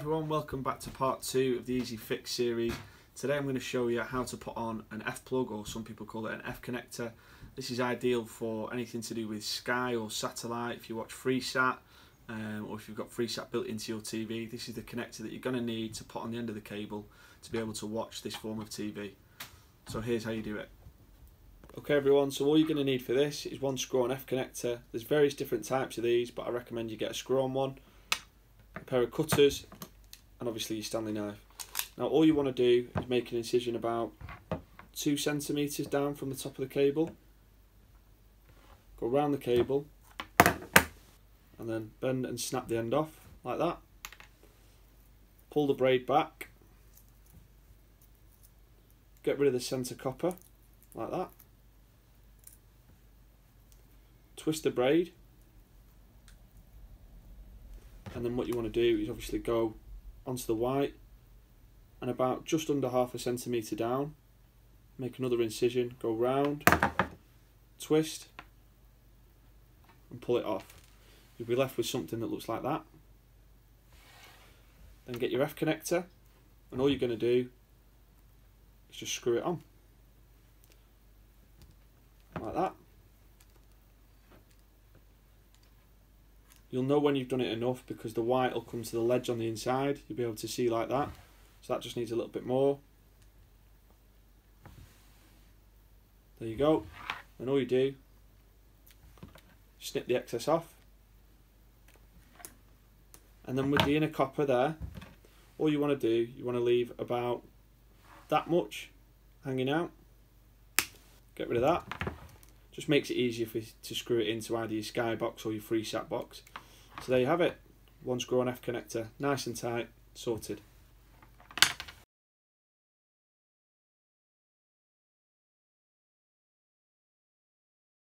everyone, welcome back to part 2 of the Easy Fix series. Today I'm going to show you how to put on an F plug, or some people call it an F connector. This is ideal for anything to do with Sky or satellite. If you watch Freesat or if you've got Freesat built into your TV, this is the connector that you're going to need to put on the end of the cable to be able to watch this form of TV. So here's how you do it. Okay everyone, so all you're going to need for this is one screw-on F connector. There's various different types of these, but I recommend you get a screw-on one, a pair of cutters, and obviously your Stanley knife. Now all you want to do is make an incision about 2 centimeters down from the top of the cable. Go around the cable and then bend and snap the end off like that. Pull the braid back. Get rid of the centre copper like that. Twist the braid, and then what you want to do is obviously go onto the white and about just under ½ centimetre down, make another incision, go round, twist and pull it off. You'll be left with something that looks like that. Then get your F connector, and all you're going to do is just screw it on like that. You'll know when you've done it enough because the white will come to the ledge on the inside. You'll be able to see like that. So that just needs a little bit more. There you go. And all you do, snip the excess off. And then with the inner copper there, all you want to do, you want to leave about that much hanging out. Get rid of that. Just makes it easier to screw it into either your Sky box or your Freesat box. So there you have it. One screw-on F connector, nice and tight, sorted.